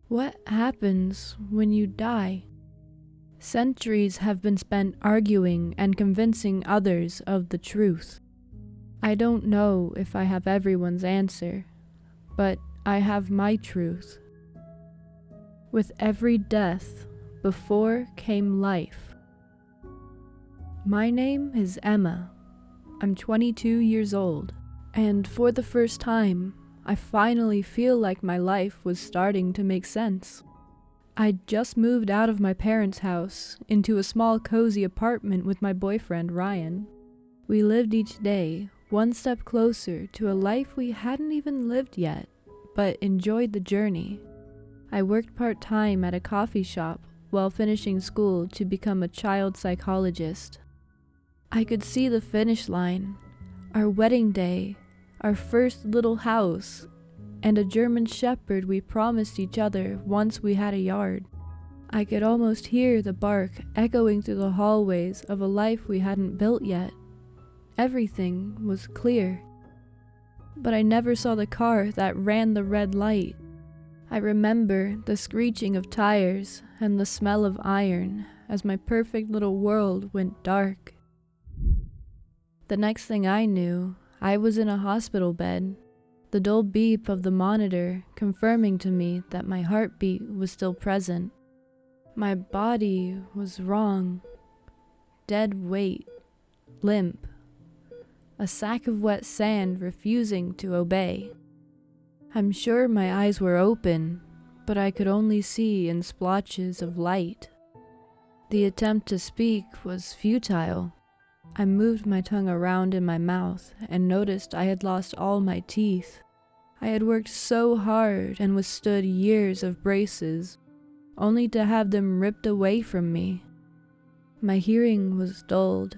What happens when you die? Centuries have been spent arguing and convincing others of the truth. I don't know if I have everyone's answer, but I have my truth. With every death, before came life. My name is Emma. I'm 22 years old, and for the first time, I finally feel like my life was starting to make sense. I'd just moved out of my parents' house into a small cozy apartment with my boyfriend Ryan. We lived each day one step closer to a life we hadn't even lived yet, but enjoyed the journey. I worked part-time at a coffee shop while finishing school to become a child psychologist. I could see the finish line, our wedding day, our first little house, and a German shepherd we promised each other once we had a yard. I could almost hear the bark echoing through the hallways of a life we hadn't built yet. Everything was clear. But I never saw the car that ran the red light. I remember the screeching of tires and the smell of iron as my perfect little world went dark. The next thing I knew, I was in a hospital bed, the dull beep of the monitor confirming to me that my heartbeat was still present. My body was wrong. Dead weight, limp, a sack of wet sand refusing to obey. I'm sure my eyes were open, but I could only see in splotches of light. The attempt to speak was futile. I moved my tongue around in my mouth and noticed I had lost all my teeth. I had worked so hard and withstood years of braces, only to have them ripped away from me. My hearing was dulled,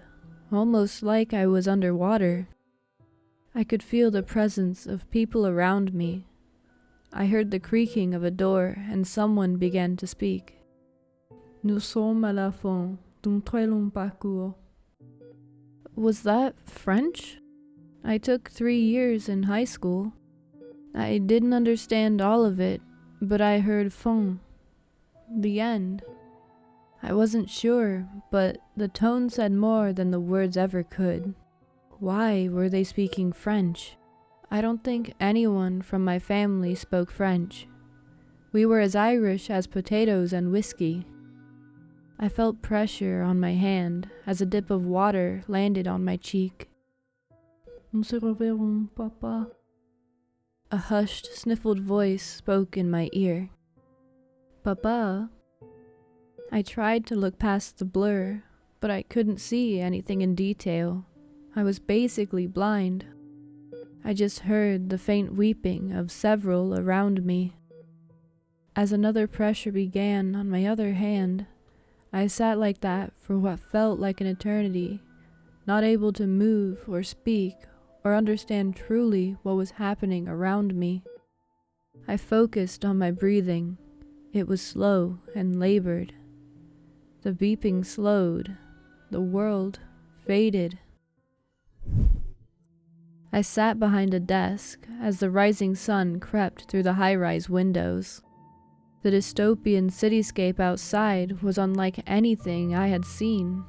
almost like I was underwater. I could feel the presence of people around me. I heard the creaking of a door and someone began to speak. Nous sommes à la fin d'un très long parcours. Was that French? I took 3 years in high school. I didn't understand all of it, but I heard fin, the end. I wasn't sure, but the tone said more than the words ever could. Why were they speaking French? I don't think anyone from my family spoke French. We were as Irish as potatoes and whiskey. I felt pressure on my hand as a dip of water landed on my cheek. Nous se reverrons, papa. A hushed, sniffled voice spoke in my ear. Papa? I tried to look past the blur, but I couldn't see anything in detail. I was basically blind. I just heard the faint weeping of several around me. As another pressure began on my other hand, I sat like that for what felt like an eternity, not able to move or speak or understand truly what was happening around me. I focused on my breathing. It was slow and labored. The beeping slowed. The world faded. I sat behind a desk as the rising sun crept through the high-rise windows. The dystopian cityscape outside was unlike anything I had seen.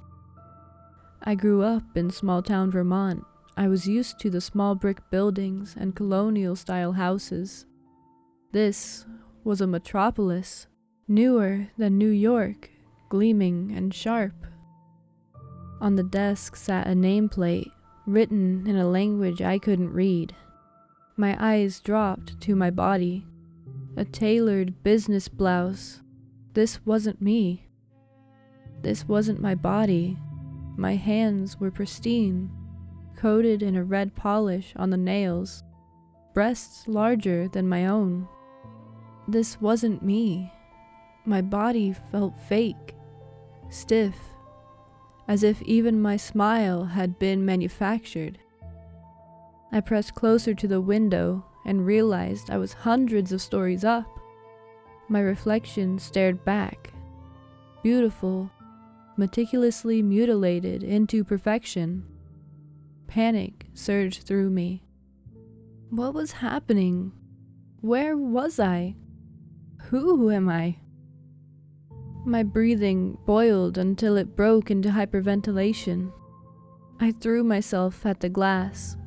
I grew up in small-town Vermont. I was used to the small brick buildings and colonial-style houses. This was a metropolis, newer than New York, gleaming and sharp. On the desk sat a nameplate, written in a language I couldn't read. My eyes dropped to my body. A tailored business blouse. This wasn't me. This wasn't my body. My hands were pristine, coated in a red polish on the nails, breasts larger than my own. This wasn't me. My body felt fake, stiff, as if even my smile had been manufactured. I pressed closer to the window and realized I was hundreds of stories up. My reflection stared back, beautiful, meticulously mutilated into perfection. Panic surged through me. What was happening? Where was I? Who am I? My breathing boiled until it broke into hyperventilation. I threw myself at the glass.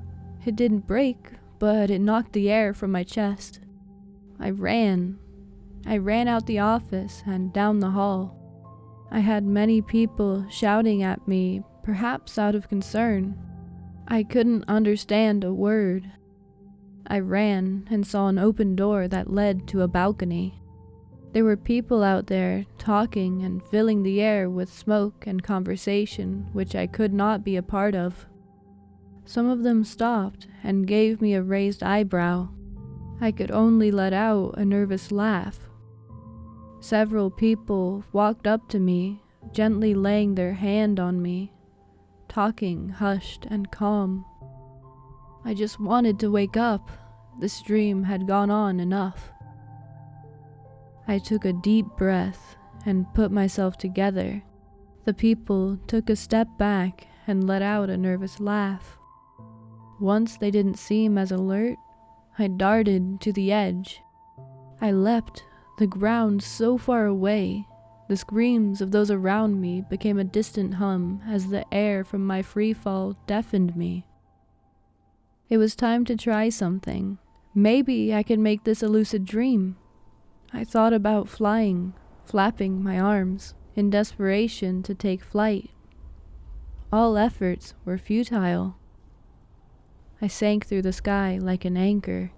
It didn't break, but it knocked the air from my chest. I ran out the office and down the hall. I had many people shouting at me, perhaps out of concern. I couldn't understand a word. I ran and saw an open door that led to a balcony. There were people out there talking and filling the air with smoke and conversation which I could not be a part of. Some of them stopped and gave me a raised eyebrow. I could only let out a nervous laugh. Several people walked up to me, gently laying their hand on me, talking hushed and calm. I just wanted to wake up. This dream had gone on enough. I took a deep breath and put myself together. The people took a step back and let out a nervous laugh. Once they didn't seem as alert, I darted to the edge. I leapt, the ground so far away. The screams of those around me became a distant hum as the air from my free fall deafened me. It was time to try something. Maybe I could make this a lucid dream. I thought about flying, flapping my arms, in desperation to take flight. All efforts were futile. I sank through the sky like an anchor.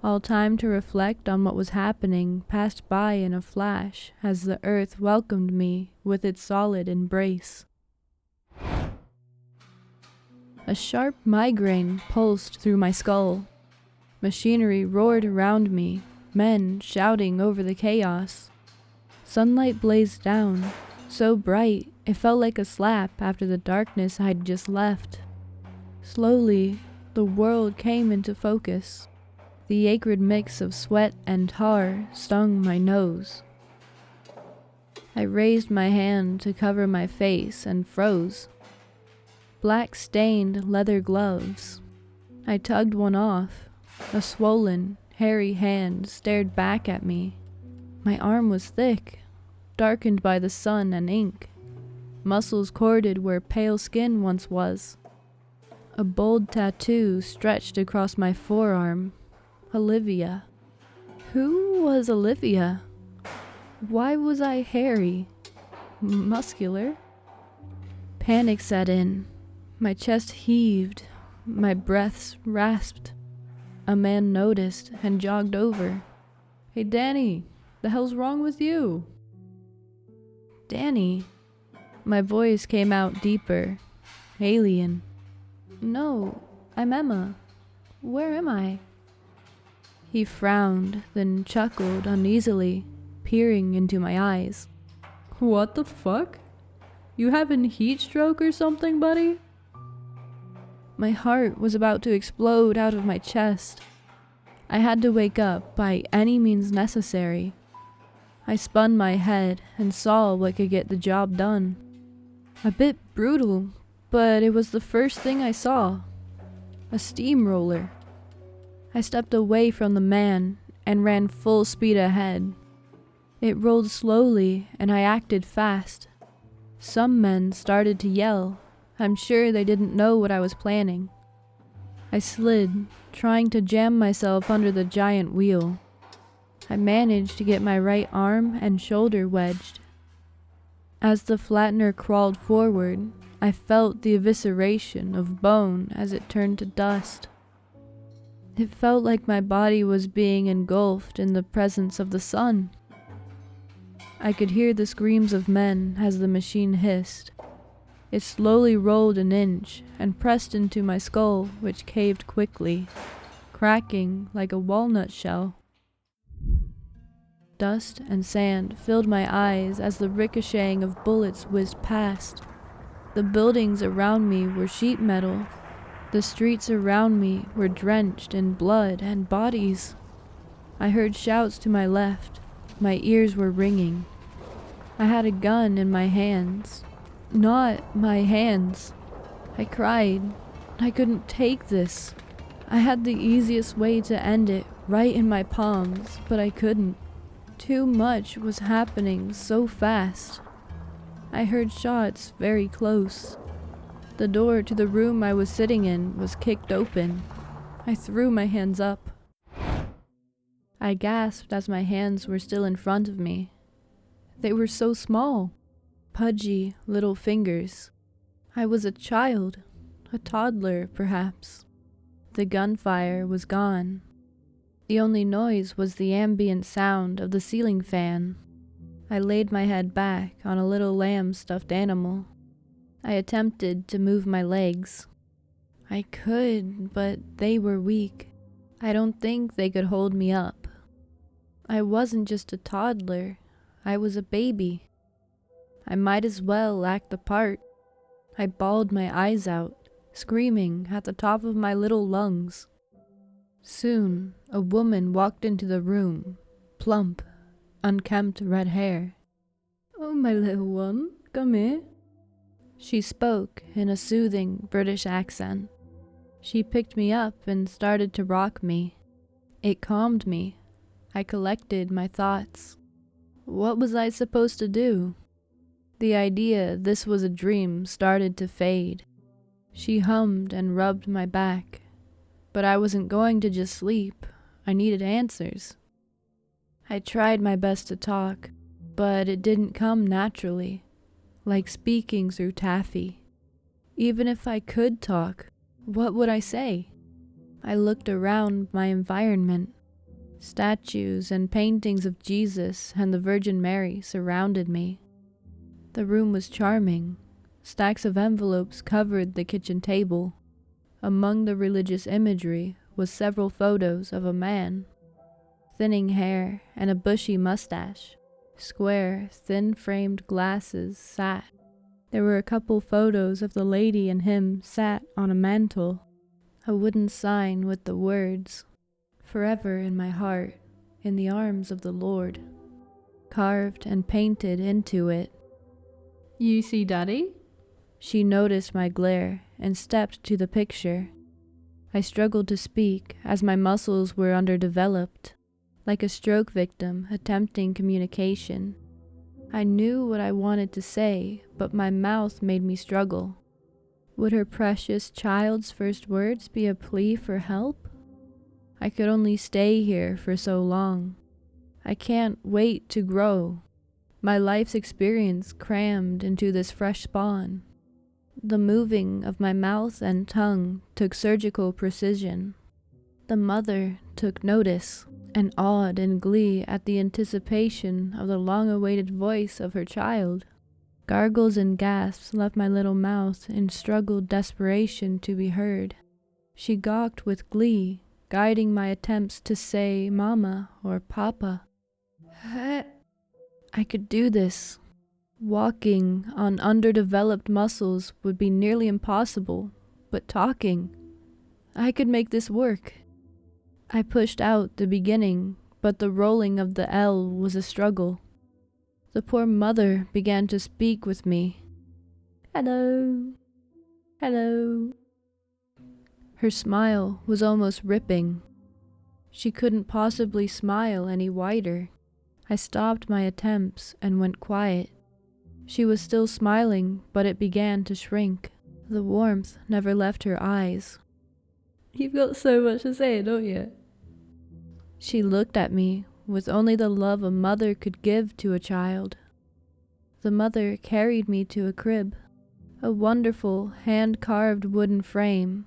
All time to reflect on what was happening passed by in a flash as the earth welcomed me with its solid embrace. A sharp migraine pulsed through my skull. Machinery roared around me, men shouting over the chaos. Sunlight blazed down, so bright it felt like a slap after the darkness I'd just left. Slowly, the world came into focus. The acrid mix of sweat and tar stung my nose. I raised my hand to cover my face and froze. Black stained leather gloves. I tugged one off. A swollen, hairy hand stared back at me. My arm was thick, darkened by the sun and ink. Muscles corded where pale skin once was. A bold tattoo stretched across my forearm. Olivia. Who was Olivia? Why was I hairy? Muscular? Panic set in. My chest heaved. My breaths rasped. A man noticed and jogged over. "Hey, Danny, the hell's wrong with you?" Danny. My voice came out deeper. Alien. "No, I'm Emma. Where am I?" He frowned, then chuckled uneasily, peering into my eyes. "What the fuck? You having heat stroke or something, buddy?" My heart was about to explode out of my chest. I had to wake up by any means necessary. I spun my head and saw what could get the job done. A bit brutal, but it was the first thing I saw. A steamroller. I stepped away from the man and ran full speed ahead. It rolled slowly and I acted fast. Some men started to yell. I'm sure they didn't know what I was planning. I slid, trying to jam myself under the giant wheel. I managed to get my right arm and shoulder wedged. As the flattener crawled forward, I felt the evisceration of bone as it turned to dust. It felt like my body was being engulfed in the presence of the sun. I could hear the screams of men as the machine hissed. It slowly rolled an inch and pressed into my skull, which caved quickly, cracking like a walnut shell. Dust and sand filled my eyes as the ricocheting of bullets whizzed past. The buildings around me were sheet metal. The streets around me were drenched in blood and bodies. I heard shouts to my left. My ears were ringing. I had a gun in my hands. Not my hands. I cried. I couldn't take this. I had the easiest way to end it right in my palms, but I couldn't. Too much was happening so fast. I heard shots very close. The door to the room I was sitting in was kicked open. I threw my hands up. I gasped as my hands were still in front of me. They were so small, pudgy little fingers. I was a child, a toddler perhaps. The gunfire was gone. The only noise was the ambient sound of the ceiling fan. I laid my head back on a little lamb stuffed animal. I attempted to move my legs. I could, but they were weak. I don't think they could hold me up. I wasn't just a toddler, I was a baby. I might as well act the part. I bawled my eyes out, screaming at the top of my little lungs. Soon, a woman walked into the room, plump, unkempt red hair. "Oh, my little one, come here." She spoke in a soothing British accent. She picked me up and started to rock me. It calmed me. I collected my thoughts. What was I supposed to do? The idea this was a dream started to fade. She hummed and rubbed my back. But I wasn't going to just sleep. I needed answers. I tried my best to talk, but it didn't come naturally, like speaking through taffy. Even if I could talk, what would I say? I looked around my environment. Statues and paintings of Jesus and the Virgin Mary surrounded me. The room was charming. Stacks of envelopes covered the kitchen table. Among the religious imagery was several photos of a man. Thinning hair and a bushy mustache. Square, thin-framed glasses sat. There were a couple photos of the lady and him sat on a mantel. A wooden sign with the words, "Forever in my heart, in the arms of the Lord," carved and painted into it. "You see, Daddy?" She noticed my glare and stepped to the picture. I struggled to speak as my muscles were underdeveloped, like a stroke victim attempting communication. I knew what I wanted to say, but my mouth made me struggle. Would her precious child's first words be a plea for help? I could only stay here for so long. I can't wait to grow. My life's experience crammed into this fresh spawn. The moving of my mouth and tongue took surgical precision. The mother took notice and awed in glee at the anticipation of the long-awaited voice of her child. Gargles and gasps left my little mouth in struggled desperation to be heard. She gawked with glee, guiding my attempts to say Mama or Papa. I could do this. Walking on underdeveloped muscles would be nearly impossible, but talking, I could make this work. I pushed out the beginning, but the rolling of the L was a struggle. The poor mother began to speak with me. "Hello, hello." Her smile was almost ripping. She couldn't possibly smile any wider. I stopped my attempts and went quiet. She was still smiling, but it began to shrink. The warmth never left her eyes. "You've got so much to say, don't you?" She looked at me with only the love a mother could give to a child. The mother carried me to a crib, a wonderful hand-carved wooden frame,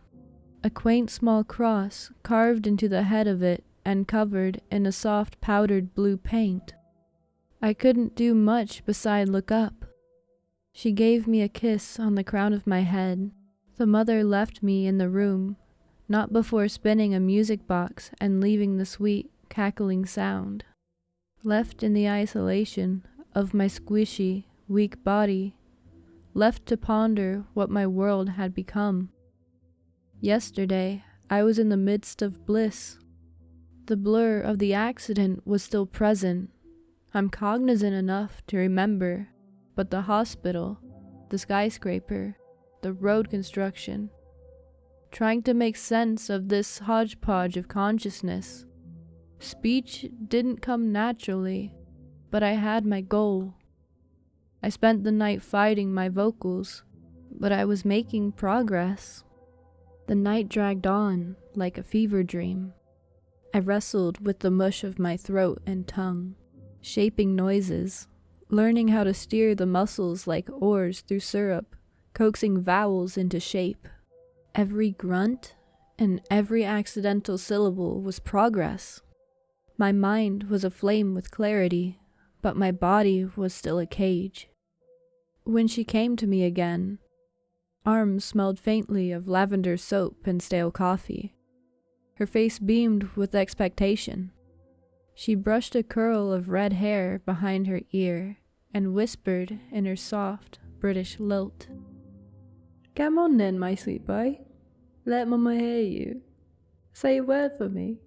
a quaint small cross carved into the head of it and covered in a soft powdered blue paint. I couldn't do much beside look up. She gave me a kiss on the crown of my head. The mother left me in the room, not before spinning a music box and leaving the sweet, cackling sound. Left in the isolation of my squishy, weak body, left to ponder what my world had become. Yesterday, I was in the midst of bliss. The blur of the accident was still present. I'm cognizant enough to remember, but the hospital, the skyscraper, the road construction, trying to make sense of this hodgepodge of consciousness. Speech didn't come naturally. but I had my goal. I spent the night fighting my vocals, but I was making progress. The night dragged on like a fever dream. I wrestled with the mush of my throat and tongue, shaping noises, learning how to steer the muscles like oars through syrup, coaxing vowels into shape. Every grunt and every accidental syllable was progress. My mind was aflame with clarity, but my body was still a cage. When she came to me again, arms smelled faintly of lavender soap and stale coffee. Her face beamed with expectation. She brushed a curl of red hair behind her ear and whispered in her soft British lilt. "Come on then, my sweet boy. Let Mama hear you. Say a word for me."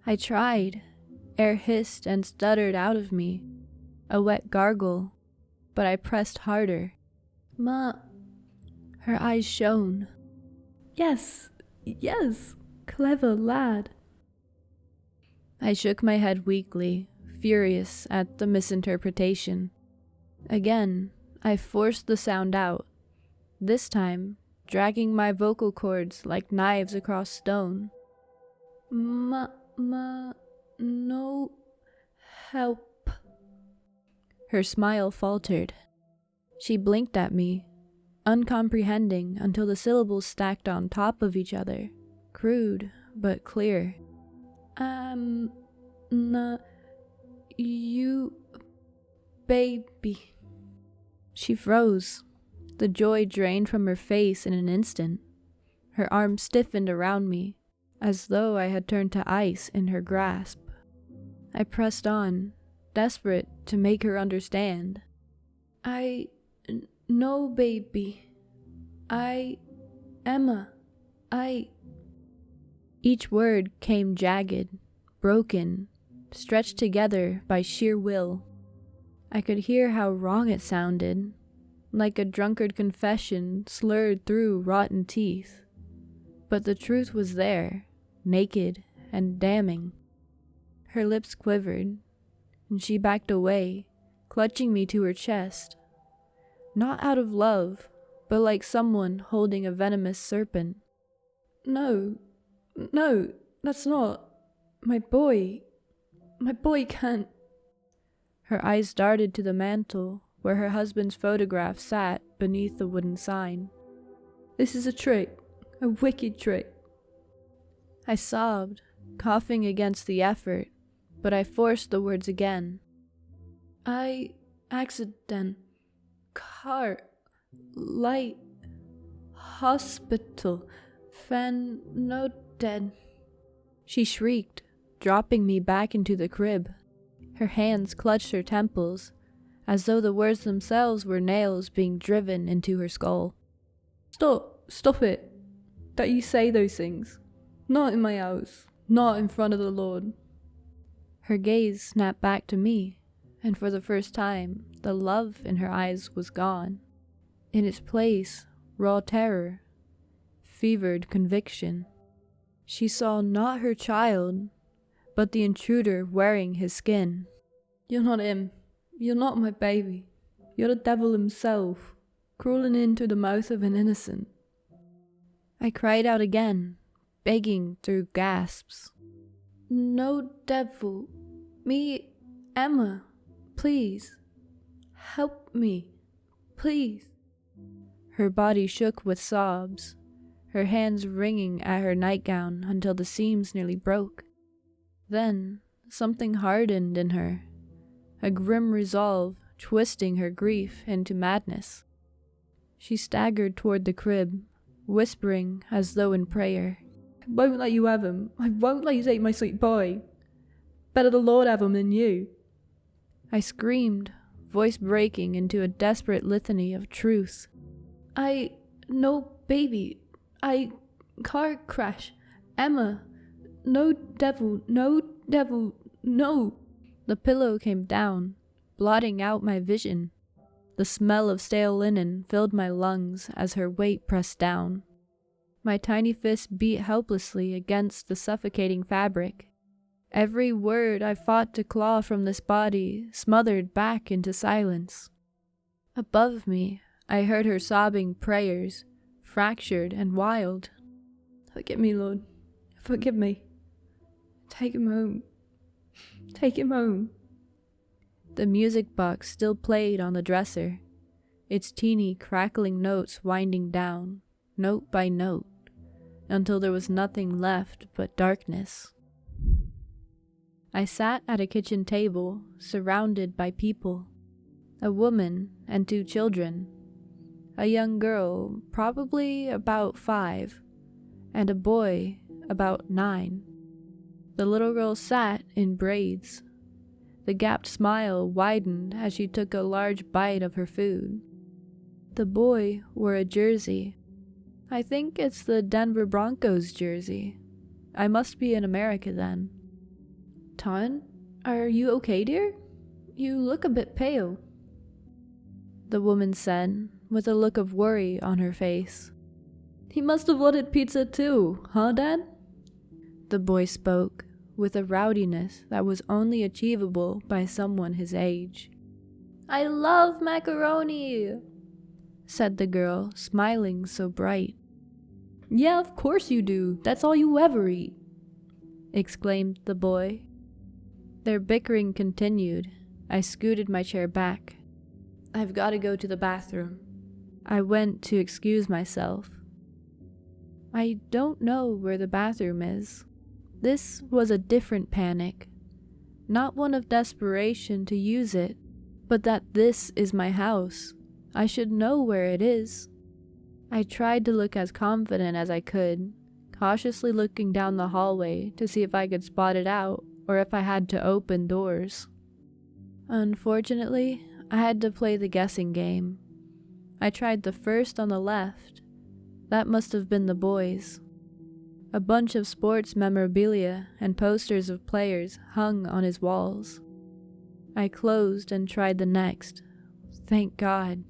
I tried. Air hissed and stuttered out of me, a wet gargle, but I pressed harder. "Ma..." Her eyes shone. Yes, clever lad." I shook my head weakly, furious at the misinterpretation. Again, I forced the sound out, this time dragging my vocal cords like knives across stone. No help." Her smile faltered. She blinked at me, uncomprehending until the syllables stacked on top of each other, crude but clear. You baby." She froze. The joy drained from her face in an instant. Her arms stiffened around me, as though I had turned to ice in her grasp. I pressed on, desperate to make her understand. No baby. Emma. Each word came jagged, broken, stretched together by sheer will. I could hear how wrong it sounded, like a drunkard confession slurred through rotten teeth. But the truth was there, naked and damning. Her lips quivered, and she backed away, clutching me to her chest. Not out of love, but like someone holding a venomous serpent. No, that's not. My boy can't." Her eyes darted to the mantel, where her husband's photograph sat beneath the wooden sign. "This is a trick, a wicked trick." I sobbed, coughing against the effort, but I forced the words again. Accident, car, light, hospital, fan, no dead." She shrieked, dropping me back into the crib. Her hands clutched her temples, as though the words themselves were nails being driven into her skull. Stop it. That you say those things. Not in my house. Not in front of the Lord." Her gaze snapped back to me, and for the first time, the love in her eyes was gone. In its place, raw terror, fevered conviction. She saw not her child, but the intruder wearing his skin. "You're not him. You're not my baby. You're the devil himself, crawling into the mouth of an innocent." I cried out again, begging through gasps. "No devil. Me, Emma. Please. Help me. Please." Her body shook with sobs, her hands wringing at her nightgown until the seams nearly broke. Then something hardened in her, a grim resolve twisting her grief into madness. She staggered toward the crib, whispering as though in prayer. "I won't let you have him. I won't let you take my sweet boy. Better the Lord have him than you." I screamed, voice breaking into a desperate litany of truth. No baby. Car crash. Emma. No devil, no. The pillow came down, blotting out my vision. The smell of stale linen filled my lungs as her weight pressed down. My tiny fist beat helplessly against the suffocating fabric. Every word I fought to claw from this body smothered back into silence. Above me, I heard her sobbing prayers, fractured and wild. "Forgive me, Lord. Forgive me. Take him home. Take him home." The music box still played on the dresser, its teeny crackling notes winding down, note by note, until there was nothing left but darkness. I sat at a kitchen table, surrounded by people. A woman and 2 children. A young girl, probably about 5, and a boy, about 9. The little girl sat in braids. The gapped smile widened as she took a large bite of her food. The boy wore a jersey. I think it's the Denver Broncos jersey. I must be in America then. "Ton, are you okay, dear? You look a bit pale," the woman said, with a look of worry on her face. "He must have wanted pizza too, huh, Dad?" The boy spoke, with a rowdiness that was only achievable by someone his age. "I love macaroni," said the girl, smiling so bright. "Yeah, of course you do. That's all you ever eat," exclaimed the boy. Their bickering continued. I scooted my chair back. "I've got to go to the bathroom." I went to excuse myself. I don't know where the bathroom is. This was a different panic. Not one of desperation to use it, but that this is my house. I should know where it is. I tried to look as confident as I could, cautiously looking down the hallway to see if I could spot it out or if I had to open doors. Unfortunately, I had to play the guessing game. I tried the first on the left. That must have been the boys. A bunch of sports memorabilia and posters of players hung on his walls. I closed and tried the next. Thank God.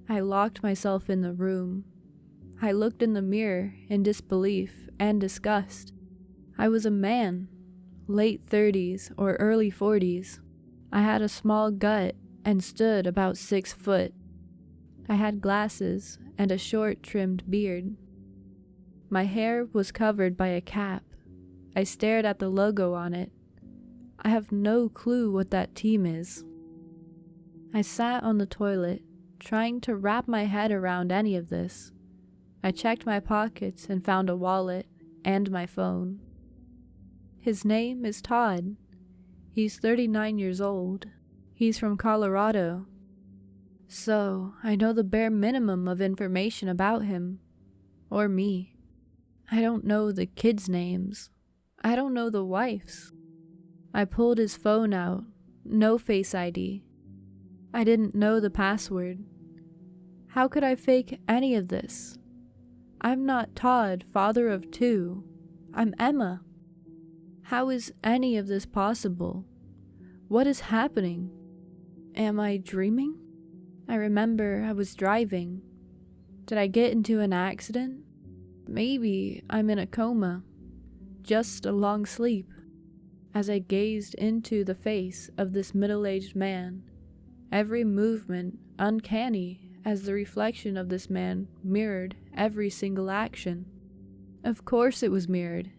I locked myself in the room. I looked in the mirror in disbelief and disgust. I was a man, late 30s or early 40s. I had a small gut and stood about 6 foot. I had glasses and a short trimmed beard. My hair was covered by a cap. I stared at the logo on it. I have no clue what that team is. I sat on the toilet, trying to wrap my head around any of this. I checked my pockets and found a wallet and my phone. His name is Todd. He's 39 years old. He's from Colorado. So, I know the bare minimum of information about him. Or me. I don't know the kids' names. I don't know the wife's. I pulled his phone out. No Face ID. I didn't know the password. How could I fake any of this? I'm not Todd, father of 2. I'm Emma. How is any of this possible? What is happening? Am I dreaming? I remember I was driving. Did I get into an accident? Maybe I'm in a coma. Just a long sleep. As I gazed into the face of this middle-aged man, every movement uncanny as the reflection of this man mirrored every single action. Of course it was mirrored.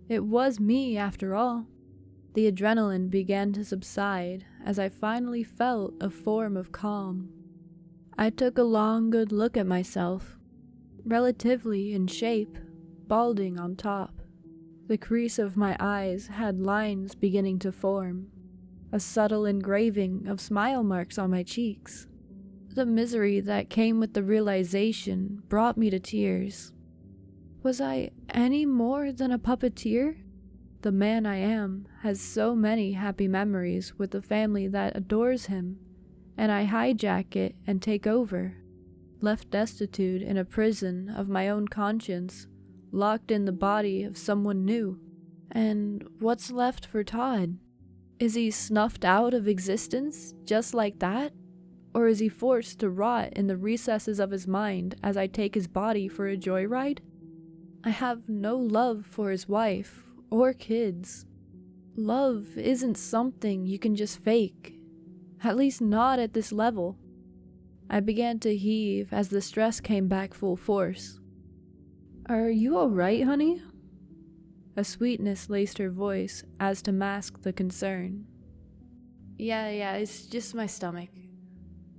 It was me after all. The adrenaline began to subside as I finally felt a form of calm. I took a long, good look at myself, relatively in shape, balding on top. The crease of my eyes had lines beginning to form, a subtle engraving of smile marks on my cheeks. The misery that came with the realization brought me to tears. Was I any more than a puppeteer? The man I am has so many happy memories with the family that adores him, and I hijack it and take over. Left destitute in a prison of my own conscience, locked in the body of someone new. And what's left for Todd? Is he snuffed out of existence just like that? Or is he forced to rot in the recesses of his mind as I take his body for a joyride? I have no love for his wife or kids. Love isn't something you can just fake, at least not at this level. I began to heave as the stress came back full force. Are you alright, honey? A sweetness laced her voice as to mask the concern. Yeah, it's just my stomach.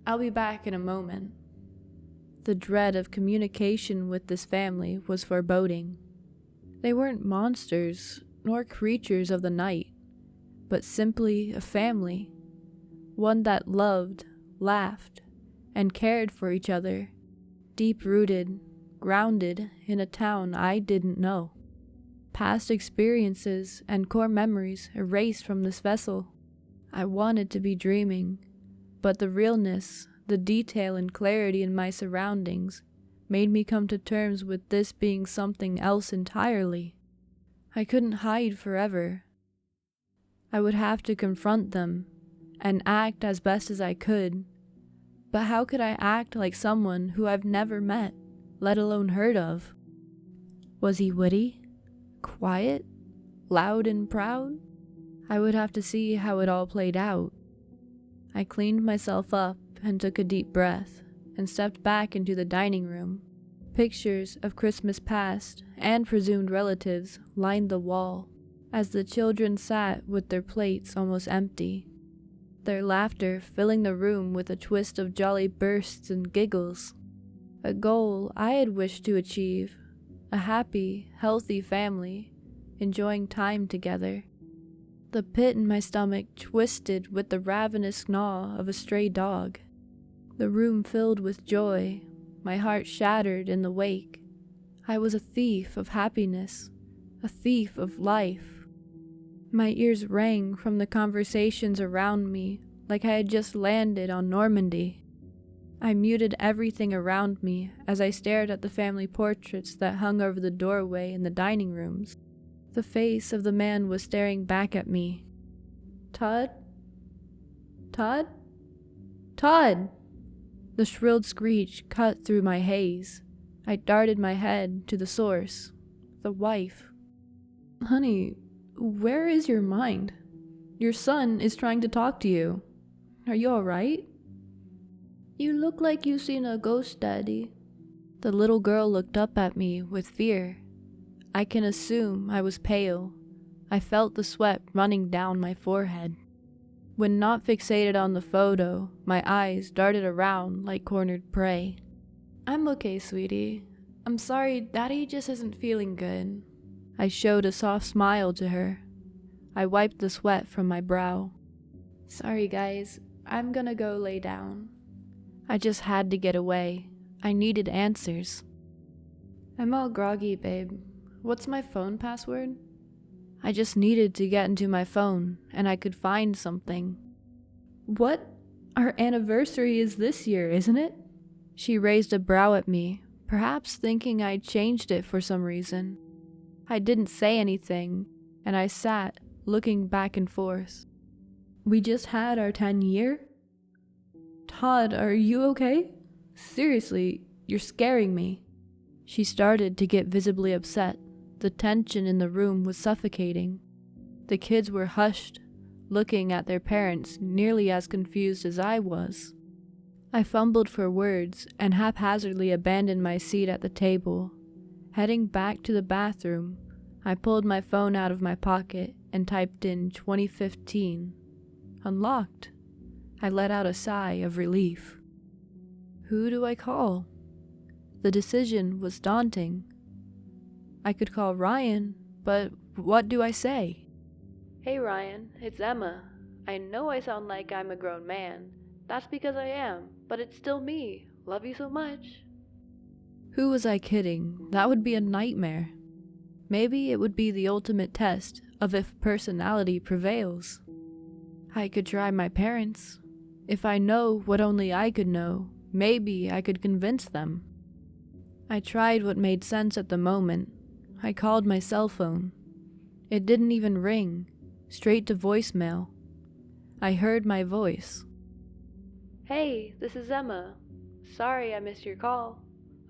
I'll be back in a moment. The dread of communication with this family was foreboding. They weren't monsters nor creatures of the night, but simply a family, one that loved, laughed, and cared for each other, deep-rooted, grounded in a town I didn't know. Past experiences and core memories erased from this vessel. I wanted to be dreaming, but the realness, the detail and clarity in my surroundings made me come to terms with this being something else entirely. I couldn't hide forever. I would have to confront them and act as best as I could. But how could I act like someone who I've never met, let alone heard of? Was he witty, quiet, loud and proud? I would have to see how it all played out. I cleaned myself up and took a deep breath and stepped back into the dining room. Pictures of Christmas past and presumed relatives lined the wall as the children sat with their plates almost empty, their laughter filling the room with a twist of jolly bursts and giggles. A goal I had wished to achieve, a happy, healthy family, enjoying time together. The pit in my stomach twisted with the ravenous gnaw of a stray dog. The room filled with joy, my heart shattered in the wake. I was a thief of happiness, a thief of life. My ears rang from the conversations around me like I had just landed on Normandy. I muted everything around me as I stared at the family portraits that hung over the doorway in the dining rooms. The face of the man was staring back at me. Todd? Todd? Todd! The shrilled screech cut through my haze. I darted my head to the source, the wife. Honey, where is your mind? Your son is trying to talk to you. Are you alright? You look like you've seen a ghost, Daddy. The little girl looked up at me with fear. I can assume I was pale. I felt the sweat running down my forehead. When not fixated on the photo, my eyes darted around like cornered prey. I'm okay, sweetie. I'm sorry, Daddy just isn't feeling good. I showed a soft smile to her. I wiped the sweat from my brow. Sorry, guys. I'm gonna go lay down. I just had to get away. I needed answers. I'm all groggy, babe. What's my phone password? I just needed to get into my phone, and I could find something. What? Our anniversary is this year, isn't it? She raised a brow at me, perhaps thinking I'd changed it for some reason. I didn't say anything, and I sat, looking back and forth. We just had our 10-year? Todd, are you okay? Seriously, you're scaring me. She started to get visibly upset. The tension in the room was suffocating. The kids were hushed, looking at their parents nearly as confused as I was. I fumbled for words and haphazardly abandoned my seat at the table. Heading back to the bathroom, I pulled my phone out of my pocket and typed in 2015. Unlocked. I let out a sigh of relief. Who do I call? The decision was daunting. I could call Ryan, but what do I say? Hey Ryan, it's Emma. I know I sound like I'm a grown man. That's because I am, but it's still me. Love you so much. Who was I kidding? That would be a nightmare. Maybe it would be the ultimate test of if personality prevails. I could try my parents. If I know what only I could know, maybe I could convince them. I tried what made sense at the moment. I called my cell phone. It didn't even ring, straight to voicemail. I heard my voice. Hey, this is Emma. Sorry I missed your call.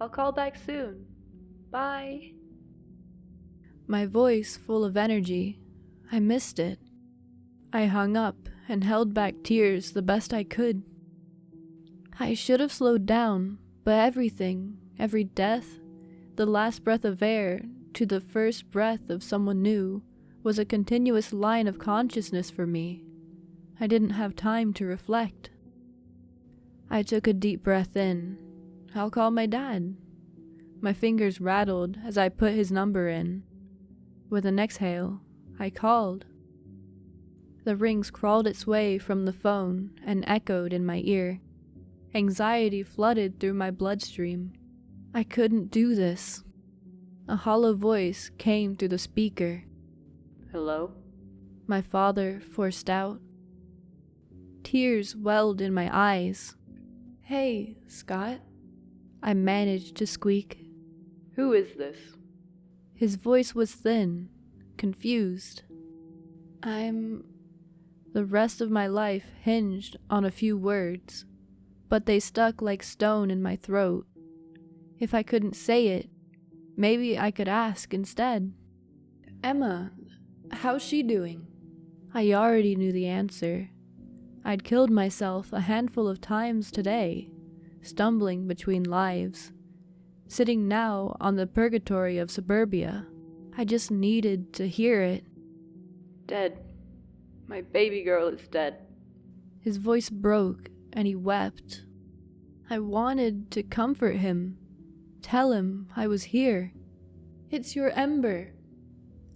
I'll call back soon. Bye. My voice full of energy. I missed it. I hung up and held back tears the best I could. I should have slowed down, but everything, every death, the last breath of air to the first breath of someone new, was a continuous line of consciousness for me. I didn't have time to reflect. I took a deep breath in. I'll call my dad. My fingers rattled as I put his number in. With an exhale, I called. The rings crawled its way from the phone and echoed in my ear. Anxiety flooded through my bloodstream. I couldn't do this. A hollow voice came through the speaker. "Hello?" My father forced out. Tears welled in my eyes. "Hey, Scott," I managed to squeak. "Who is this?" His voice was thin, confused. The rest of my life hinged on a few words, but they stuck like stone in my throat. If I couldn't say it, maybe I could ask instead. "Emma, how's she doing?" I already knew the answer. I'd killed myself a handful of times today, stumbling between lives, sitting now on the purgatory of suburbia. I just needed to hear it. "Dead. My baby girl is dead." His voice broke and he wept. I wanted to comfort him, tell him I was here. "It's your ember,"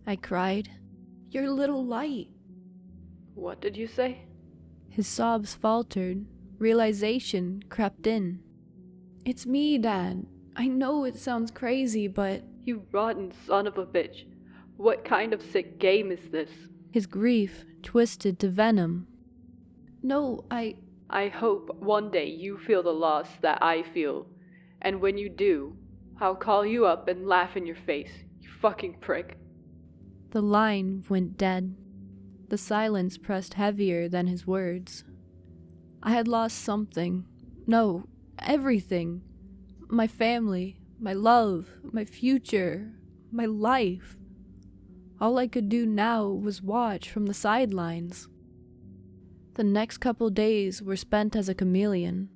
I cried. "Your little light." "What did you say?" His sobs faltered. Realization crept in. "It's me, Dad. I know it sounds crazy, but..." "You rotten son of a bitch. What kind of sick game is this?" His grief twisted to venom. "No, I hope one day you feel the loss that I feel. And when you do, I'll call you up and laugh in your face, you fucking prick." The line went dead. The silence pressed heavier than his words. I had lost something. No, everything. My family, my love, my future, my life. All I could do now was watch from the sidelines. The next couple days were spent as a chameleon.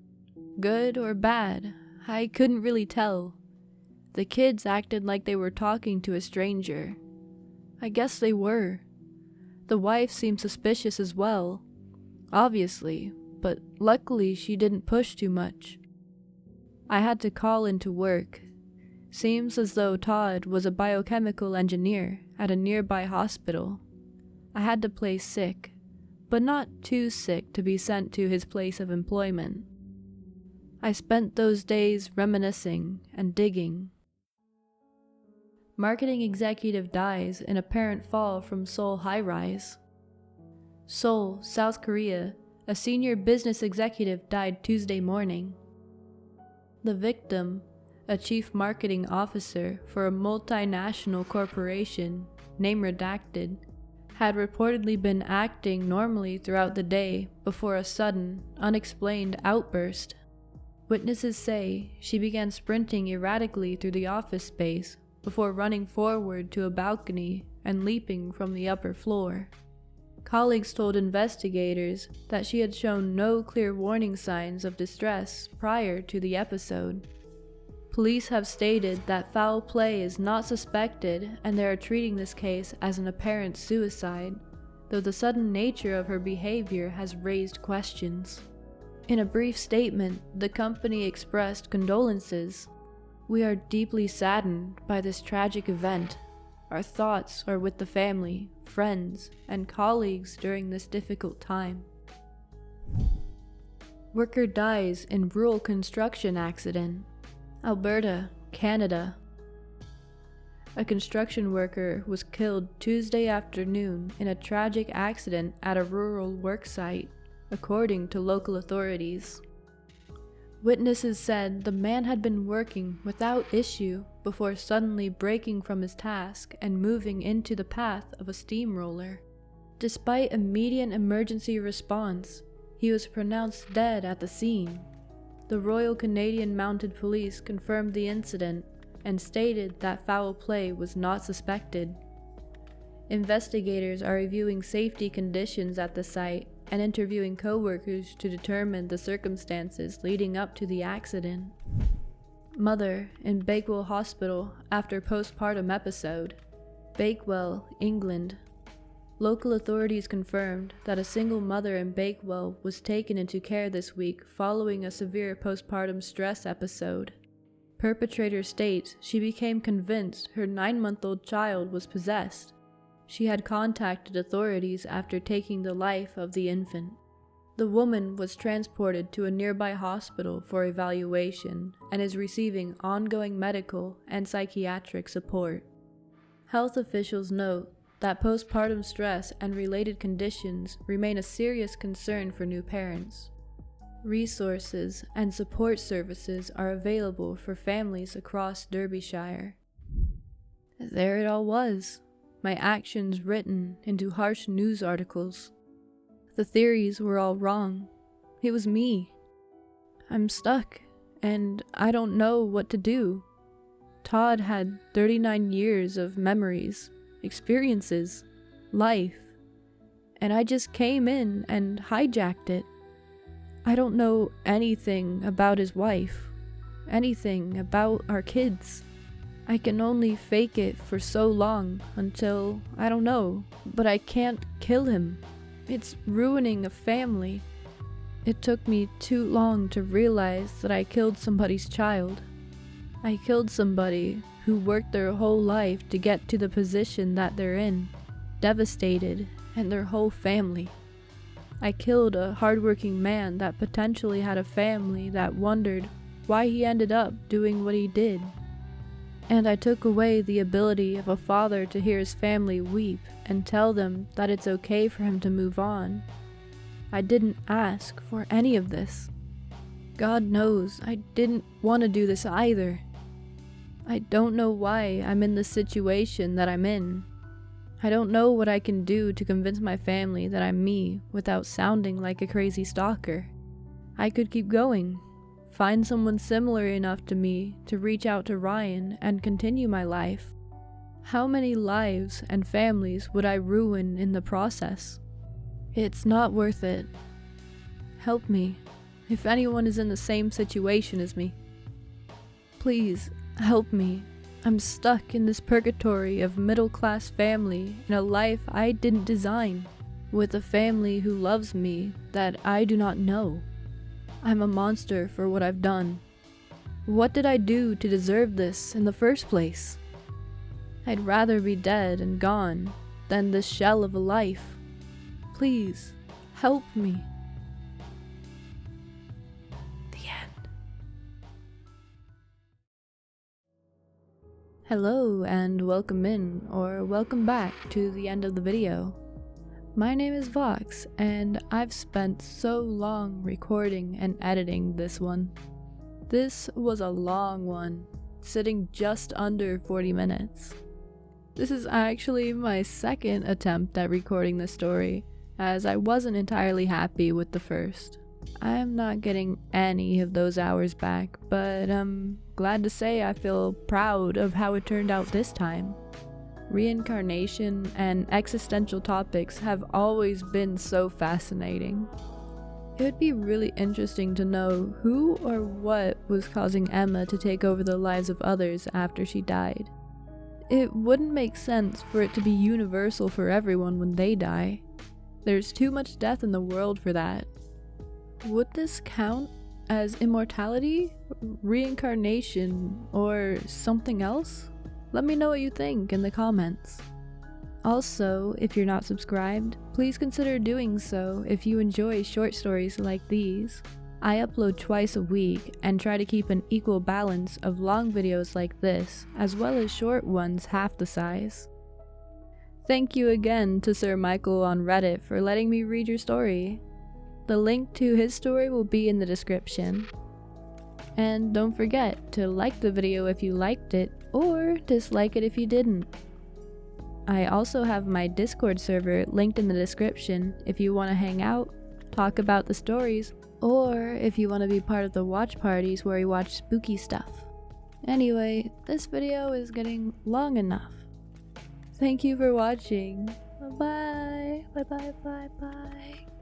Good or bad, I couldn't really tell. The kids acted like they were talking to a stranger. I guess they were. The wife seemed suspicious as well, obviously, but luckily she didn't push too much. I had to call into work. Seems as though Todd was a biochemical engineer at a nearby hospital. I had to play sick, but not too sick to be sent to his place of employment. I spent those days reminiscing and digging. Marketing executive dies in apparent fall from Seoul high-rise. Seoul, South Korea, a senior business executive died Tuesday morning. The victim, a chief marketing officer for a multinational corporation, name redacted, had reportedly been acting normally throughout the day before a sudden, unexplained outburst. Witnesses say she began sprinting erratically through the office space before running forward to a balcony and leaping from the upper floor. Colleagues told investigators that she had shown no clear warning signs of distress prior to the episode. Police have stated that foul play is not suspected and they are treating this case as an apparent suicide, though the sudden nature of her behavior has raised questions. In a brief statement, the company expressed condolences. "We are deeply saddened by this tragic event. Our thoughts are with the family, friends, and colleagues during this difficult time." Worker dies in rural construction accident. Alberta, Canada. A construction worker was killed Tuesday afternoon in a tragic accident at a rural work site, according to local authorities. Witnesses said the man had been working without issue before suddenly breaking from his task and moving into the path of a steamroller. Despite immediate emergency response, he was pronounced dead at the scene. The Royal Canadian Mounted Police confirmed the incident and stated that foul play was not suspected. Investigators are reviewing safety conditions at the site and interviewing co-workers to determine the circumstances leading up to the accident. Mother in Bakewell Hospital after postpartum episode. Bakewell, England. Local authorities confirmed that a single mother in Bakewell was taken into care this week following a severe postpartum stress episode. Perpetrator states she became convinced her 9-month-old child was possessed. She had contacted authorities after taking the life of the infant. The woman was transported to a nearby hospital for evaluation and is receiving ongoing medical and psychiatric support. Health officials note that postpartum stress and related conditions remain a serious concern for new parents. Resources and support services are available for families across Derbyshire. There it all was. My actions written into harsh news articles. The theories were all wrong. It was me. I'm stuck, and I don't know what to do. Todd had 39 years of memories, experiences, life, and I just came in and hijacked it. I don't know anything about his wife, anything about our kids. I can only fake it for so long until, I don't know, but I can't kill him. It's ruining a family. It took me too long to realize that I killed somebody's child. I killed somebody who worked their whole life to get to the position that they're in, devastated, and their whole family. I killed a hardworking man that potentially had a family that wondered why he ended up doing what he did. And I took away the ability of a father to hear his family weep and tell them that it's okay for him to move on. I didn't ask for any of this. God knows I didn't want to do this either. I don't know why I'm in the situation that I'm in. I don't know what I can do to convince my family that I'm me without sounding like a crazy stalker. I could keep going. Find someone similar enough to me to reach out to Ryan and continue my life. How many lives and families would I ruin in the process? It's not worth it. Help me, if anyone is in the same situation as me. Please, help me. I'm stuck in this purgatory of middle-class family in a life I didn't design, with a family who loves me that I do not know. I'm a monster for what I've done. What did I do to deserve this in the first place? I'd rather be dead and gone than this shell of a life. Please, help me. The end. Hello and welcome in, or welcome back to the end of the video. My name is Vox, and I've spent so long recording and editing this one. This was a long one, sitting just under 40 minutes. This is actually my second attempt at recording this story, as I wasn't entirely happy with the first. I'm not getting any of those hours back, but I'm glad to say I feel proud of how it turned out this time. Reincarnation and existential topics have always been so fascinating. It would be really interesting to know who or what was causing Emma to take over the lives of others after she died. It wouldn't make sense for it to be universal for everyone when they die. There's too much death in the world for that. Would this count as immortality, reincarnation, or something else? Let me know what you think in the comments. Also, if you're not subscribed, please consider doing so if you enjoy short stories like these. I upload twice a week and try to keep an equal balance of long videos like this, as well as short ones half the size. Thank you again to Sir Michael on Reddit for letting me read your story. The link to his story will be in the description. And don't forget to like the video if you liked it, or dislike it if you didn't. I also have my Discord server linked in the description if you want to hang out, talk about the stories, or if you want to be part of the watch parties where we watch spooky stuff. Anyway, this video is getting long enough. Thank you for watching. Bye bye. Bye bye bye bye.